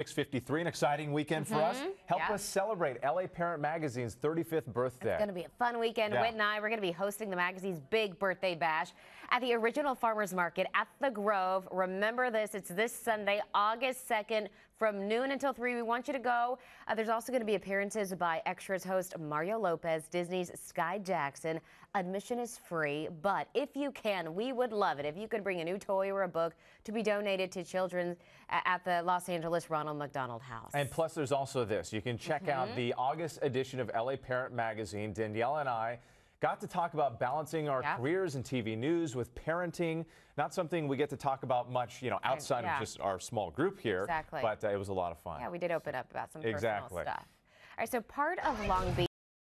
6:53, an exciting weekend for us. Help us celebrate LA Parent Magazine's 35th birthday. It's going to be a fun weekend. Whit and I, we're going to be hosting the magazine's big birthday bash at the original farmers market at the Grove. Remember this, it's this Sunday, August 2nd from noon until 3. We want you to go. There's also going to be appearances by Extras host Mario Lopez, Disney's Skai Jackson. Admission is free, but if you can, we would love it if you could bring a new toy or a book to be donated to children at the Los Angeles Ronald McDonald House. And plus, there's also this. You can check out the August edition of LA Parent Magazine. Daniella and I got to talk about balancing our careers in TV news with parenting. Not something we get to talk about much, outside of just our small group here. Exactly. But it was a lot of fun. Yeah, we did open up about some personal stuff. All right, so part of Long Beach